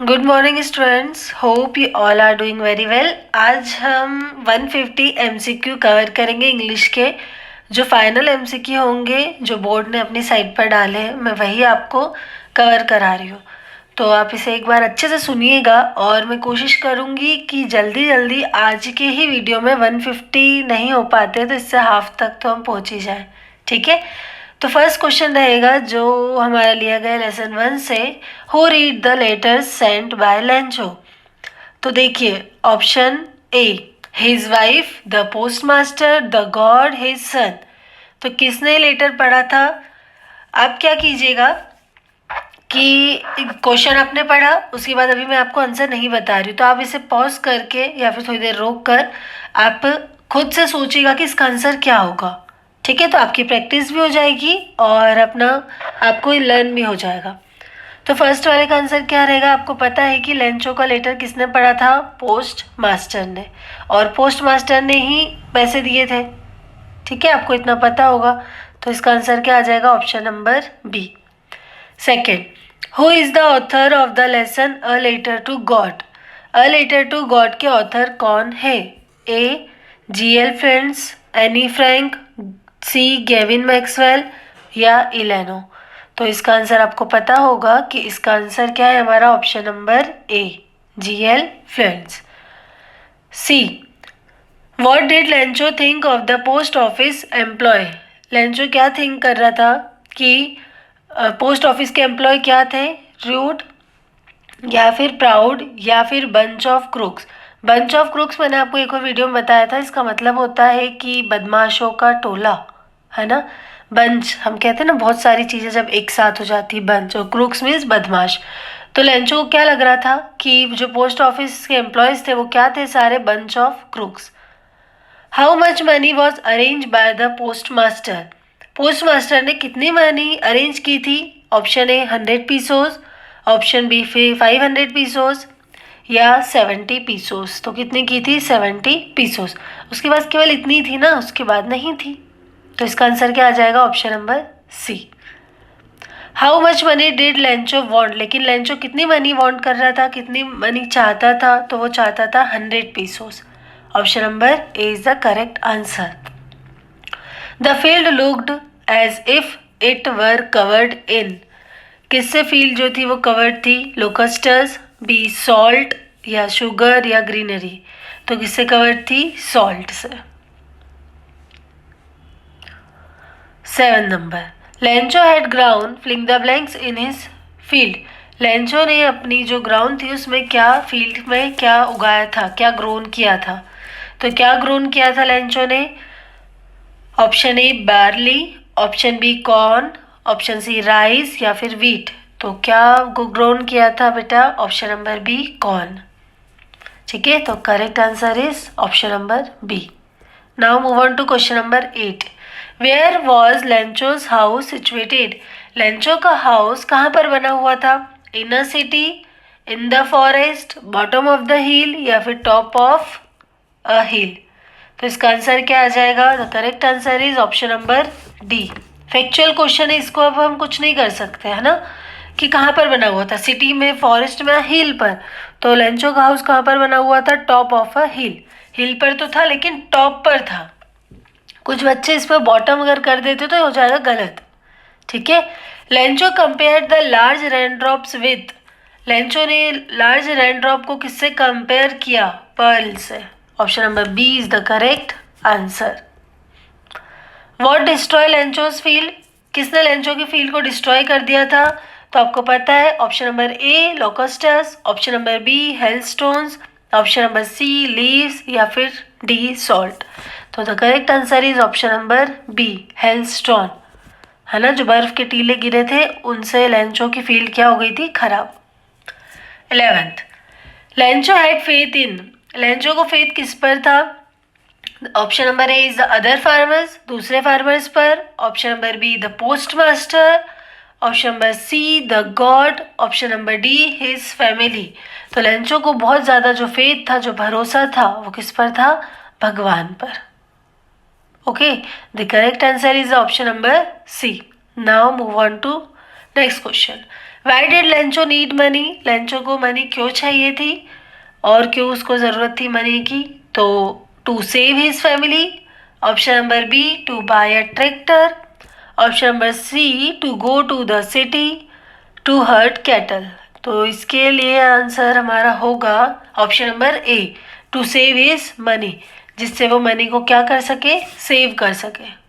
Good morning students, hope you all are doing very well. आज हम 150 MCQ cover करेंगे English के। जो फाइनल एमसीक्यू होंगे जो बोर्ड ने अपनी साइट पर डाले हैं, मैं वही आपको कवर करा रही हूँ। तो आप इसे एक बार अच्छे से सुनिएगा और मैं कोशिश करूँगी कि जल्दी जल्दी आज के ही वीडियो में 150 नहीं हो पाते तो इससे हाफ तक तो हम पहुँच ही जाएँ। ठीक है, तो फर्स्ट क्वेश्चन रहेगा जो हमारा लिया गया लेसन 1 से, who read the letters sent by Lencho. तो देखिए option A, his wife, the post master, the God, his son. तो किसने लेटर पढ़ा था? आप क्या कीजिएगा कि क्वेश्चन आपने पढ़ा, उसके बाद अभी मैं आपको आंसर नहीं बता रही हूँ, तो आप इसे पॉज करके या फिर थोड़ी देर रोक कर आप खुद से सोचिएगा कि इसका आंसर क्या होगा। ठीक है, तो आपकी प्रैक्टिस भी हो जाएगी और अपना आपको लर्न भी हो जाएगा। तो फर्स्ट वाले का आंसर क्या रहेगा? आपको पता है कि लेंचो का लेटर किसने पढ़ा था? पोस्ट मास्टर ने, और पोस्ट मास्टर ने ही पैसे दिए थे। ठीक है, आपको इतना पता होगा। तो इसका आंसर क्या आ जाएगा? Option number B. Second, who is the author of the lesson a letter to God. A letter to God के ऑथर कौन है? A, G L friends, Anne Frank, C, Gavin Maxwell या इलेनो। तो इसका आंसर आपको पता होगा कि इसका आंसर क्या है हमारा? Option number A, G L friends. C, what did Lencho think of the post office employ. Lencho क्या थिंक कर रहा था कि पोस्ट ऑफिस के एम्प्लॉय क्या थे? रूड या फिर प्राउड या फिर bunch of crooks. Bunch of crooks मैंने आपको एक और वीडियो में बताया था, इसका मतलब होता है कि बदमाशों का टोला, है ना। बंच हम कहते हैं ना, बहुत सारी चीज़ें जब एक साथ हो जाती है बंच, और क्रूक्स मीन्स बदमाश। तो लेंचो को क्या लग रहा था कि जो पोस्ट ऑफिस के एम्प्लॉयज़ थे वो क्या थे? सारे bunch of crooks. How much money was arrange by the post master. Post master ने कितनी मनी अरेंज की थी? Option A 100 pesos, option B 500 pesos या 70 पीसोस। तो कितनी की थी? 70 पीसोस। उसके पास केवल इतनी थी ना, उसके बाद नहीं थी। तो इसका आंसर क्या आ जाएगा? Option number C. How much money did Lencho want. लेकिन लेंचो कितनी मनी वॉन्ट कर रहा था, कितनी मनी चाहता था? तो वो चाहता था 100 pesos. Option number A is the correct answer. The field looked as if it were covered in. किससे फील्ड जो थी वो कवर्ड थी? लोकस्टर्स, बी सॉल्ट या शुगर या ग्रीनरी। तो किससे कवर्ड थी? सॉल्ट से। 7 number, Lencho had ground filling the blanks in his field. Lencho ने अपनी जो ग्राउंड थी उसमें क्या, फील्ड में क्या उगाया था, क्या ग्रोन किया था? तो क्या ग्रोन किया था लेंचो ने? Option A barley, option B corn, option C rice या फिर वीट। तो क्या ग्रोन किया था बेटा? Option number B corn. ठीक है, तो correct answer is option number B. Now move on to question number 8। Where was Lencho's house situated. Lencho का हाउस कहाँ पर बना हुआ था? In a city, in the forest, bottom of the hill या फिर टॉप ऑफ अ हिल। तो इसका आंसर क्या आ जाएगा? The correct answer is option number D. Factual question है, इसको अब हम कुछ नहीं कर सकते, है ना, कि कहाँ पर बना हुआ था, सिटी में, फॉरेस्ट में, हिल पर। तो लेंचो का हाउस कहाँ पर बना हुआ था? टॉप ऑफ अ हिल। हिल पर तो था लेकिन टॉप पर था। कुछ बच्चे इस पर बॉटम अगर कर देते तो हो जाएगा गलत। ठीक है, Lencho compare the large rain drops with. Lencho ने लार्ज रेन ड्रॉप को किससे कंपेयर किया? पर्ल से। Option number B is the correct answer. What destroy Lencho's field. किसने लेंचो की फील्ड को डिस्ट्रॉय कर दिया था? तो आपको पता है, option number A locusts, option number B hailstones, option number C leaves या फिर डी सॉल्ट। तो the correct answer is option number B hailstone, है ना, जो बर्फ के टीले गिरे थे उनसे लेंचो की फील्ड क्या हो गई थी? खराब। 11th, Lencho had faith in. Lencho को फेथ किस पर था? Option number A is the other farmers, दूसरे फार्मर्स पर, option number be the post master, option number C the God, option number D his family. तो Lencho को बहुत ज़्यादा जो फेथ था, जो भरोसा था, वो किस पर था? भगवान पर। Okay, the correct answer is option number C. Now move on to next question. Why did Lencho need money, Lencho को मनी क्यों चाहिए थी और क्यों उसको ज़रूरत थी मनी की? तो to save his family, option number B to buy a tractor, option number C to go to the city, to hurt cattle. तो इसके लिए आंसर हमारा होगा option number A, to save his money, जिससे वो money को क्या कर सके, सेव कर सके।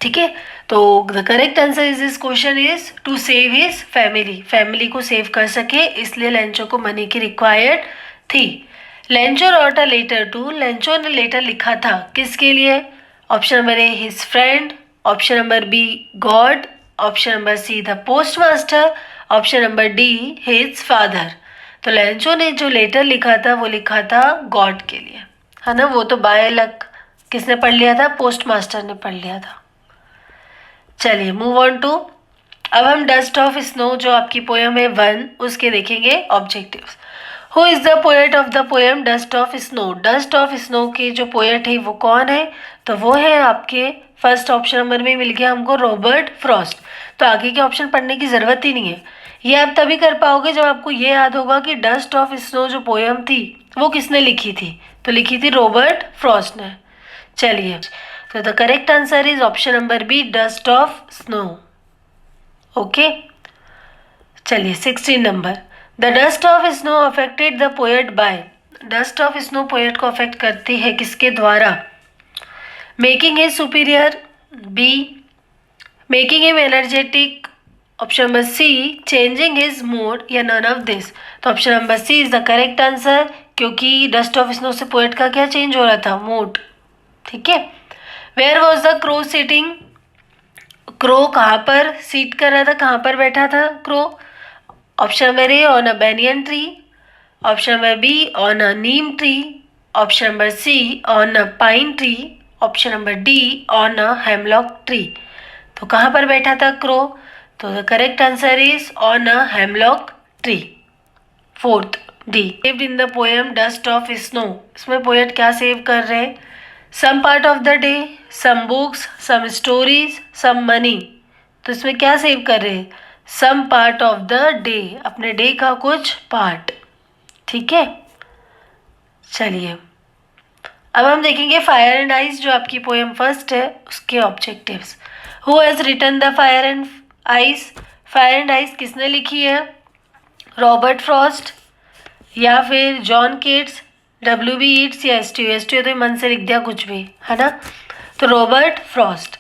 ठीक है, तो the correct answer is this question is to save his family, family को सेव कर सके इसलिए लेंचो को मनी की रिक्वायर्ड थी। Lencho wrote a letter to, Lencho ने लेटर लिखा था किसके लिए? Option number A his friend, option number B God, option number C the post master, option number D his father. तो लेंचो ने जो लेटर लिखा था वो लिखा था गॉड के लिए, है ना। वो तो बाय लक किसने पढ़ लिया था? पोस्ट मास्टर ने पढ़ लिया था। चलिए मूव ऑन टू, अब हम डस्ट ऑफ स्नो जो आपकी पोयम है 1 उसके देखेंगे objectives. Who is the poet of the poem dust of snow? Dust of snow के जो पोएट है वो कौन है? तो वो है आपके फर्स्ट ऑप्शन नंबर में मिल गया हमको रॉबर्ट फ्रॉस्ट। तो आगे के ऑप्शन पढ़ने की ज़रूरत ही नहीं है, ये आप तभी कर पाओगे जब आपको ये याद होगा कि डस्ट ऑफ स्नो जो पोएम थी वो किसने लिखी थी? तो लिखी थी रॉबर्ट फ्रॉस्ट ने। चलिए, तो the correct answer is option number B dust of snow. Okay, चलिए 16 number, the dust of snow affected the poet by, dust of snow poet को अफेक्ट करती है किसके द्वारा? Making his superior, B making him energetic, option number C changing his mood, या none of this. तो option number C is the correct answer, क्योंकि dust of snow से poet का क्या चेंज हो रहा था? मूड। ठीक है, where was the crow sitting, crow कहाँ पर सीट कर रहा था, कहाँ पर बैठा था crow? Option number A on a banyan tree, option number B on a neem tree, option number C on a pine tree, option number D on a hemlock tree. तो कहाँ पर बैठा था क्रो? तो the correct answer is on a hemlock tree. Fourth D, saved in the poem dust of snow, इसमें poet क्या save कर रहे हैं? Some part of the day, some books, some stories, some money. तो इसमें क्या save कर रहे हैं? Some part of the day, अपने डे का कुछ पार्ट। ठीक है, चलिए अब हम देखेंगे फायर एंड आइस जो आपकी पोएम फर्स्ट है उसके objectives. Who has written the fire and ice, fire and ice किसने लिखी है? रॉबर्ट फ्रॉस्ट या फिर जॉन केट्स, WB ईट्स या एस टी तो मन से लिख दिया कुछ भी, है ना। तो Robert Frost,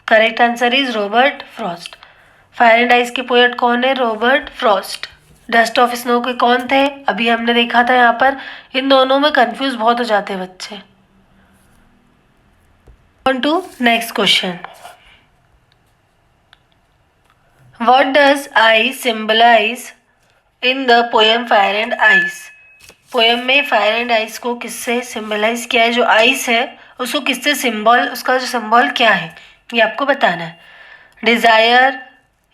correct answer is Robert Frost. Fire and ice के पोएट कौन है? Robert Frost. Dust of snow के कौन थे? अभी हमने देखा था यहाँ पर, इन दोनों में कंफ्यूज बहुत हो जाते हैं बच्चे। On to next question, what does ice symbolize in the poem fire and ice? Poem में फायर एंड आइस को किससे सिंबलाइज किया है? जो आइस है उसको किससे सिंबल, उसका जो सिंबल क्या है ये आपको बताना है। डिजायर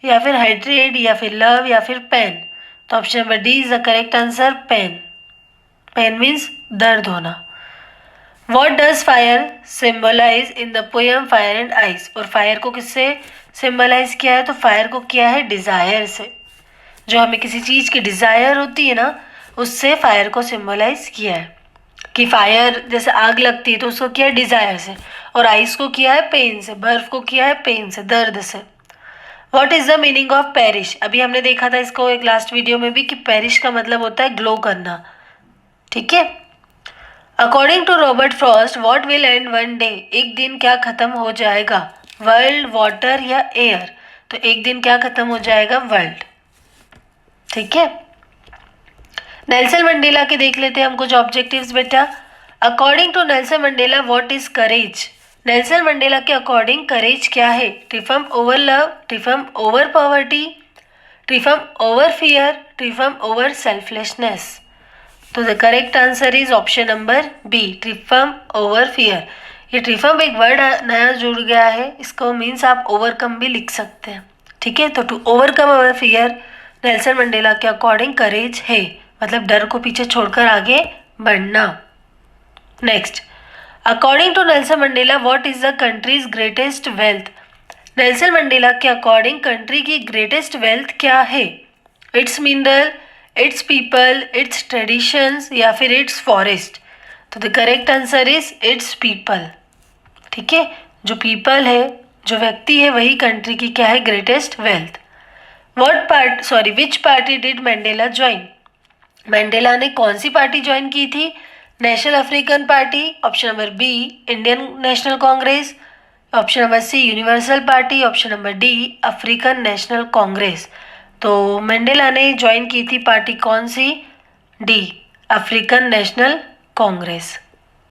या फिर हेट्रेड या फिर लव या फिर पेन। तो option number D is the correct answer, pain. Pain means दर्द होना। What does fire symbolize in the poem fire and ice? और फायर को किससे सिंबलाइज किया है? तो फायर को किया है डिजायर से, जो हमें किसी चीज़ की डिजायर होती है ना उससे फायर को सिंबलाइज किया है। कि फायर जैसे आग लगती है तो उसको किया है डिजायर से, और आइस को किया है पेन से, बर्फ को किया है पेन से, दर्द से। What is the meaning of perish? अभी हमने देखा था इसको एक लास्ट वीडियो में भी कि पेरिश का मतलब होता है ग्लो करना। ठीक है, according to Robert Frost what will end one day, एक दिन क्या खत्म हो जाएगा? वर्ल्ड, वाटर या एयर? तो एक दिन क्या खत्म हो जाएगा? वर्ल्ड। ठीक है, नेल्सन मंडेला के देख लेते हैं हम कुछ ऑब्जेक्टिव्स बेटा। According to Nelson Mandela what is courage? Nelson Mandela के अकॉर्डिंग करेज क्या है? Triumph over love, triumph over poverty, triumph over fear, triumph over selflessness. तो the correct answer is option number B, triumph over fear. ये triumph एक word नया जुड़ गया है, इसको मीन्स आप ओवरकम भी लिख सकते हैं। ठीक है, तो to overcome our fear Nelson Mandela के अकॉर्डिंग करेज है, मतलब डर को पीछे छोड़कर आगे बढ़ना। Next, according to Nelson Mandela what is the country's greatest wealth? Nelson Mandela के अकॉर्डिंग कंट्री की ग्रेटेस्ट वेल्थ क्या है? It's mineral, it's people, it's traditions या फिर इट्स फॉरेस्ट? तो the correct answer is it's people. ठीक है, जो पीपल है, जो व्यक्ति है, वही कंट्री की क्या है? Greatest wealth. Which party did Mandela join? Mandela ने कौन सी पार्टी ज्वाइन की थी? National African Party, option number B Indian National Congress, option number C Universal Party, option number D African National Congress. तो मंडेला ने ज्वाइन की थी पार्टी कौन सी? D African National Congress.